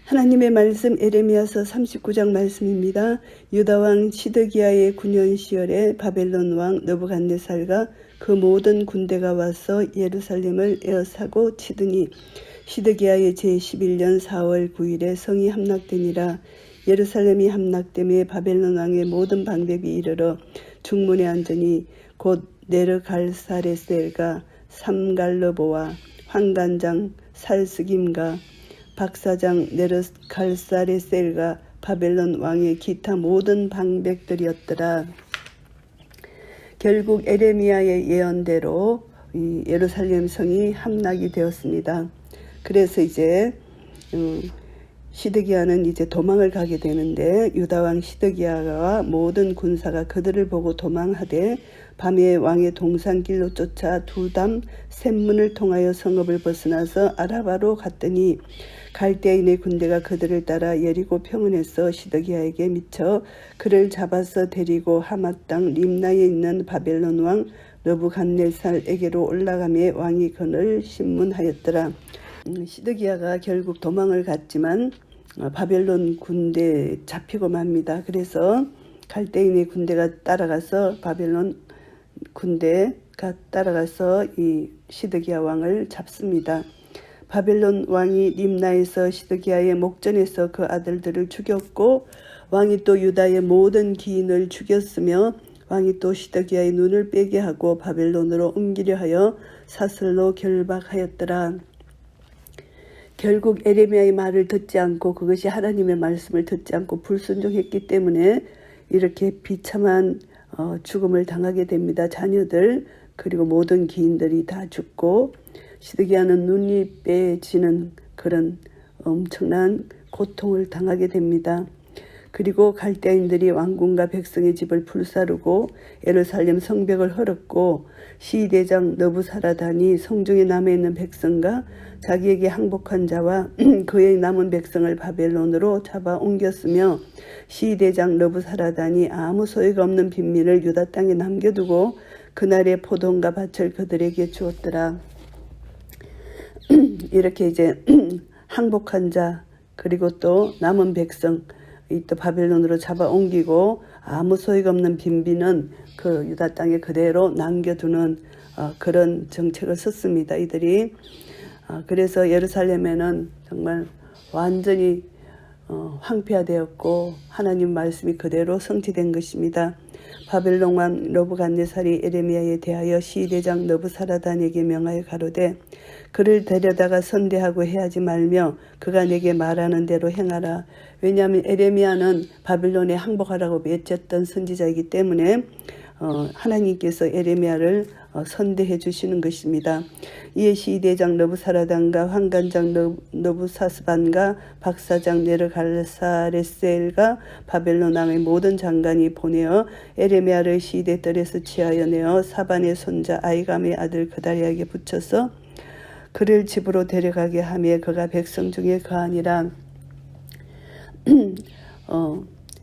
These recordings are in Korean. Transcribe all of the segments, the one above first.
하나님의 말씀 에레미야서 39장 말씀입니다. 유다왕 시드기야의 9년 시절에 바벨론 왕 느부갓네살과 그 모든 군대가 와서 예루살렘을 에워싸고 치더니 시드기야의 제11년 4월 9일에 성이 함락되니라. 예루살렘이 함락됨에 바벨론 왕의 모든 방백이 이르러 중문에 앉으니 곧 네르갈사레셀과 삼갈르보와 환관장 살스김과 박사장 네르갈사레셀과 바벨론 왕의 기타 모든 방백들이었더라. 결국 에레미야의 예언대로 이 예루살렘 성이 함락이 되었습니다. 그래서 이제 시드기야는 이제 도망을 가게 되는데 유다왕 시드기야와 모든 군사가 그들을 보고 도망하되 밤에 왕의 동산길로 쫓아 두담 샘문을 통하여 성읍을 벗어나서 아라바로 갔더니 갈대인의 군대가 그들을 따라 여리고 평원에서 시드기야에게 미쳐 그를 잡아서 데리고 하맛 땅 림나에 있는 바벨론 왕 느부갓네살에게로 올라가며 왕이 그를 신문하였더라. 시드기야가 결국 도망을 갔지만 바벨론 군대에 잡히고 맙니다. 그래서 갈대인의 군대가 따라가서 바벨론 군대가 따라가서 이 시드기야 왕을 잡습니다. 바벨론 왕이 림나에서 시드기야의 목전에서 그 아들들을 죽였고 왕이 또 유다의 모든 기인을 죽였으며 왕이 또 시드기야의 눈을 빼게 하고 바벨론으로 옮기려 하여 사슬로 결박하였더라. 결국 에레미야의 말을 듣지 않고 그것이 하나님의 말씀을 듣지 않고 불순종했기 때문에 이렇게 비참한 죽음을 당하게 됩니다. 자녀들 그리고 모든 기인들이 다 죽고 시드기야는 눈이 빼지는 그런 엄청난 고통을 당하게 됩니다. 그리고 갈대인들이 왕궁과 백성의 집을 불사르고 예루살렘 성벽을 헐었고 시대장 느부사라단이 성중에 남아있는 백성과 자기에게 항복한 자와 그의 남은 백성을 바벨론으로 잡아 옮겼으며 시대장 느부사라단이 아무 소유가 없는 빈민을 유다 땅에 남겨두고 그날의 포도원과 밭을 그들에게 주었더라. 이렇게 이제 항복한 자 그리고 또 남은 백성 또 바벨론으로 잡아 옮기고 아무 소유가 없는 빈민은 그 유다 땅에 그대로 남겨두는 그런 정책을 썼습니다. 이들이 그래서 예루살렘에는 정말 완전히 황폐화되었고 하나님 말씀이 그대로 성취된 것입니다. 바벨론 왕 느부갓네살이 에레미야에 대하여 시대장 느부사라단에게 명하여 가로되 그를 데려다가 선대하고 해하지 말며 그가 내게 말하는 대로 행하라. 왜냐하면 에레미야는 바벨론에 항복하라고 외쳤던 선지자이기 때문에 하나님께서 에레미야를 선대해 주시는 것입니다. 이에 시대장 느부사라단과 환관장 느부사스반과 박사장 네르갈사레셀과 바벨론 왕의 모든 장관이 보내어 에레미야를 시대 뜰에서 취하여 내어 사반의 손자 아이감의 아들 그다리아에게 붙여서 그를 집으로 데려가게 하며 그가 백성 중에 거하니라.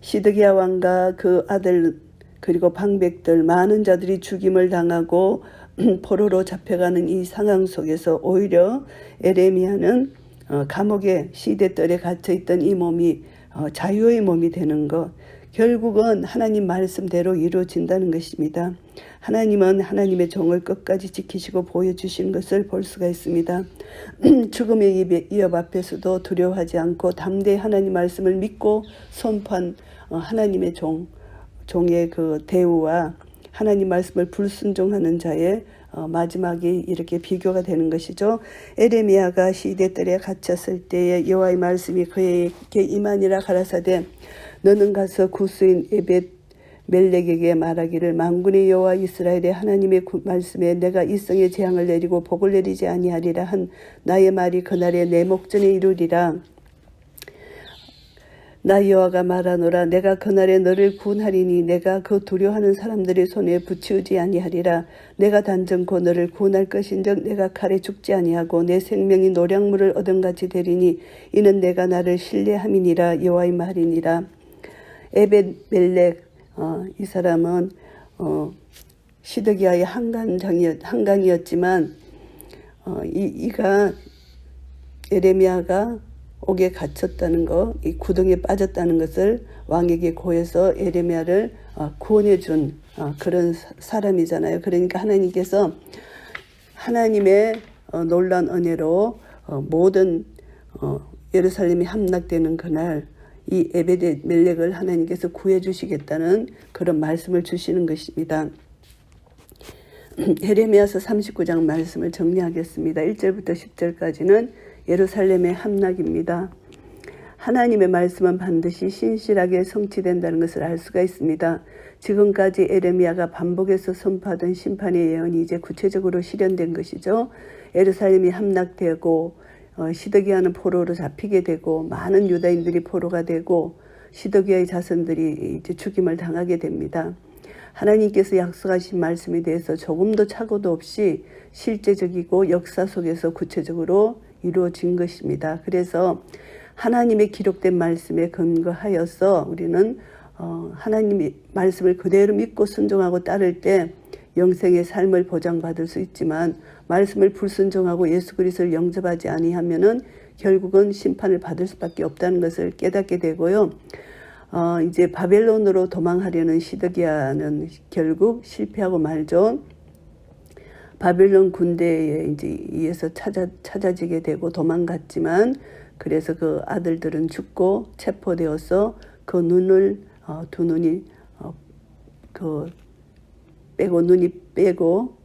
시드기야 왕과 그 아들 그리고 방백들 많은 자들이 죽임을 당하고 포로로 잡혀가는 이 상황 속에서 오히려 에레미야는 감옥에 시대뜰에 갇혀있던 이 몸이 자유의 몸이 되는 것, 결국은 하나님 말씀대로 이루어진다는 것입니다. 하나님은 하나님의 종을 끝까지 지키시고 보여주시는 것을 볼 수가 있습니다. 죽음의 위협 앞에서도 두려워하지 않고 담대히 하나님 말씀을 믿고 선포한 하나님의 종의 그 대우와 하나님 말씀을 불순종하는 자의 마지막이 이렇게 비교가 되는 것이죠. 에레미야가 시대뜰에 갇혔을 때에 여호와의 말씀이 그에게 임하니라 가라사대 너는 가서 구스인 에벳 멜렉에게 말하기를 만군의 여호와 이스라엘의 하나님의 말씀에 내가 이 성에 재앙을 내리고 복을 내리지 아니하리라 한 나의 말이 그날에 내 목전에 이루리라. 나 여호와가 말하노라 내가 그날에 너를 구원하리니 내가 그 두려워하는 사람들의 손에 붙이우지 아니하리라. 내가 단정코 너를 구원할 것인즉 내가 칼에 죽지 아니하고 내 생명이 노량물을 얻은같이 되리니 이는 내가 나를 신뢰함이니라 여호와의 말이니라. 에벳 멜렉 이 사람은 시드기야의 한강이었지만 이가 에레미야가 옥에 갇혔다는 것, 이 구덩이에 빠졌다는 것을 왕에게 고해서 에레미야를 구원해 준 그런 사람이잖아요. 그러니까 하나님께서 하나님의 놀라운 은혜로 모든 예루살렘이 함락되는 그날 이 에베드멜렉을 하나님께서 구해 주시겠다는 그런 말씀을 주시는 것입니다. 예레미야서 39장 말씀을 정리하겠습니다. 1절부터 10절까지는 예루살렘의 함락입니다. 하나님의 말씀은 반드시 신실하게 성취된다는 것을 알 수가 있습니다. 지금까지 에레미야가 반복해서 선포하던 심판의 예언이 이제 구체적으로 실현된 것이죠. 예루살렘이 함락되고 시드기야는 포로로 잡히게 되고 많은 유다인들이 포로가 되고 시드기야의 자손들이 이제 죽임을 당하게 됩니다. 하나님께서 약속하신 말씀에 대해서 조금도 착오도 없이 실제적이고 역사 속에서 구체적으로 이루어진 것입니다. 그래서 하나님의 기록된 말씀에 근거하여서 우리는 하나님의 말씀을 그대로 믿고 순종하고 따를 때 영생의 삶을 보장받을 수 있지만 말씀을 불순종하고 예수 그리스도를 영접하지 아니하면은 결국은 심판을 받을 수밖에 없다는 것을 깨닫게 되고요. 이제 바벨론으로 도망하려는 시드기야는 결국 실패하고 말죠. 바벨론 군대에 이제 의해서 찾아지게 되고 도망갔지만 그래서 그 아들들은 죽고 체포되어서 그 눈을 두 눈이 빼고 눈이 빼고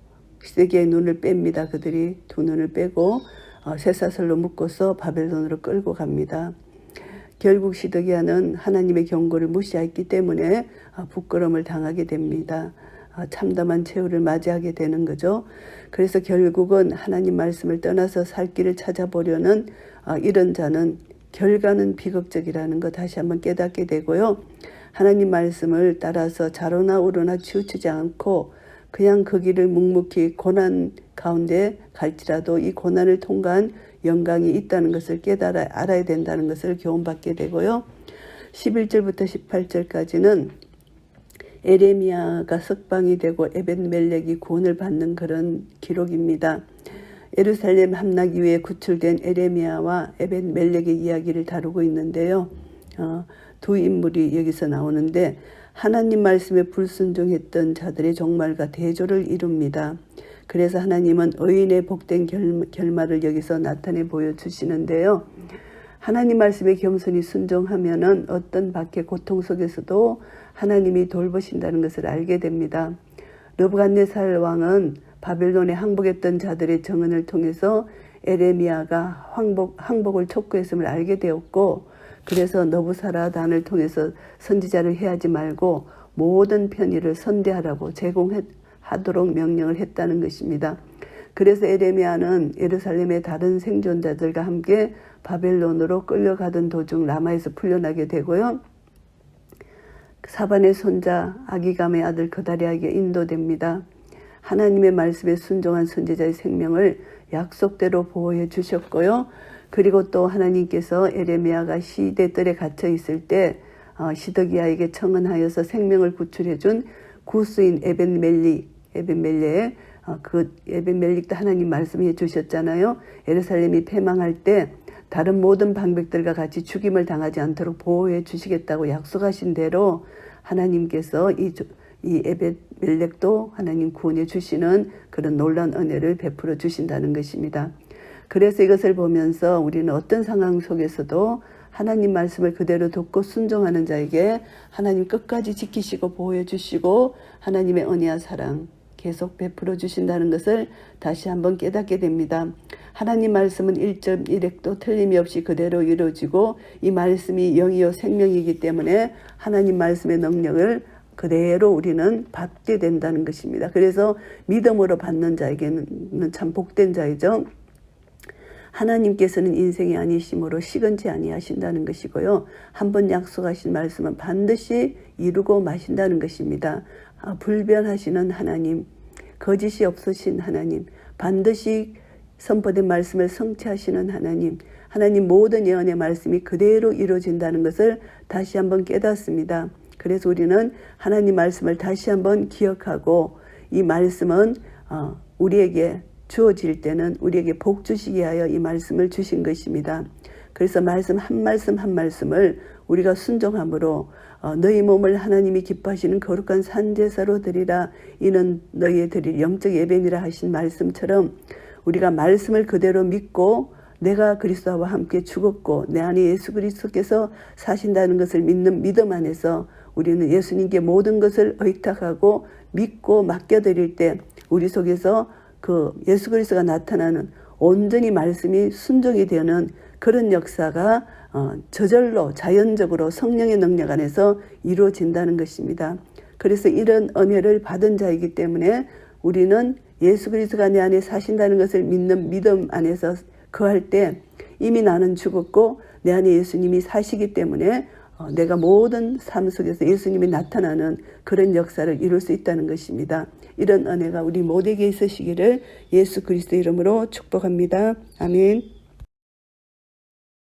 시드기야의 눈을 뺍니다. 그들이 두 눈을 빼고 쇠사슬로 묶어서 바벨론으로 끌고 갑니다. 결국 시드기야는 하나님의 경고를 무시했기 때문에 부끄러움을 당하게 됩니다. 참담한 최후를 맞이하게 되는 거죠. 그래서 결국은 하나님 말씀을 떠나서 살 길을 찾아보려는 이런 자는 결과는 비극적이라는 거 다시 한번 깨닫게 되고요. 하나님 말씀을 따라서 좌로나 우로나 치우치지 않고 그냥 그 길을 묵묵히 고난 가운데 갈지라도 이 고난을 통과한 영광이 있다는 것을 알아야 된다는 것을 교훈받게 되고요. 11절부터 18절까지는 에레미야가 석방이 되고 에벳멜렉이 구원을 받는 그런 기록입니다. 예루살렘 함락 이후에 구출된 에레미야와 에벳멜렉의 이야기를 다루고 있는데요. 두 인물이 여기서 나오는데 하나님 말씀에 불순종했던 자들의 종말과 대조를 이룹니다. 그래서 하나님은 의인의 복된 결말을 여기서 나타내 보여주시는데요. 하나님 말씀에 겸손히 순종하면은 어떤 밖의 고통 속에서도 하나님이 돌보신다는 것을 알게 됩니다. 느부갓네살 왕은 바벨론에 항복했던 자들의 정언을 통해서 에레미야가 항복을 촉구했음을 알게 되었고 그래서 너부사라단을 통해서 선지자를 해하지 말고 모든 편의를 선대하라고 제공하도록 명령을 했다는 것입니다. 그래서 에레미야는 예루살렘의 다른 생존자들과 함께 바벨론으로 끌려가던 도중 라마에서 풀려나게 되고요. 사반의 손자 아기감의 아들 그다리아에게 인도됩니다. 하나님의 말씀에 순종한 선지자의 생명을 약속대로 보호해 주셨고요. 그리고 또 하나님께서 에레미야가 시대뜰에 갇혀 있을 때 시드기야에게 청언하여서 생명을 구출해 준 구스인 에벳멜렉 그 에벳멜렉도 하나님 말씀해 주셨잖아요. 예루살렘이 패망할 때 다른 모든 방백들과 같이 죽임을 당하지 않도록 보호해 주시겠다고 약속하신 대로 하나님께서 이 에벳멜렉도 하나님 구원해 주시는 그런 놀라운 은혜를 베풀어 주신다는 것입니다. 그래서 이것을 보면서 우리는 어떤 상황 속에서도 하나님 말씀을 그대로 듣고 순종하는 자에게 하나님 끝까지 지키시고 보호해 주시고 하나님의 은혜와 사랑 계속 베풀어 주신다는 것을 다시 한번 깨닫게 됩니다. 하나님 말씀은 1점 1핵도 틀림이 없이 그대로 이루어지고 이 말씀이 영이요 생명이기 때문에 하나님 말씀의 능력을 그대로 우리는 받게 된다는 것입니다. 그래서 믿음으로 받는 자에게는 참 복된 자이죠. 하나님께서는 인생이 아니심으로 시건치 아니하신다는 것이고요. 한번 약속하신 말씀은 반드시 이루고 마신다는 것입니다. 불변하시는 하나님, 거짓이 없으신 하나님, 반드시 선포된 말씀을 성취하시는 하나님, 하나님 모든 예언의 말씀이 그대로 이루어진다는 것을 다시 한번 깨닫습니다. 그래서 우리는 하나님 말씀을 다시 한번 기억하고 이 말씀은 우리에게 주어질 때는 우리에게 복 주시게 하여 이 말씀을 주신 것입니다. 그래서 말씀 한 말씀을 우리가 순종함으로 너희 몸을 하나님이 기뻐하시는 거룩한 산제사로 드리라. 이는 너희의 드릴 영적 예배니라 하신 말씀처럼 우리가 말씀을 그대로 믿고 내가 그리스도와 함께 죽었고 내 안에 예수 그리스도께서 사신다는 것을 믿는 믿음 안에서 우리는 예수님께 모든 것을 의탁하고 믿고 맡겨드릴 때 우리 속에서 그 예수 그리스도가 나타나는 온전히 말씀이 순종이 되는 그런 역사가 저절로 자연적으로 성령의 능력 안에서 이루어진다는 것입니다. 그래서 이런 은혜를 받은 자이기 때문에 우리는 예수 그리스도가 내 안에 사신다는 것을 믿는 믿음 안에서 거할 때 이미 나는 죽었고 내 안에 예수님이 사시기 때문에 내가 모든 삶 속에서 예수님이 나타나는 그런 역사를 이룰 수 있다는 것입니다. 이런 은혜가 우리 모두에게 있으시기를 예수 그리스도 이름으로 축복합니다. 아멘.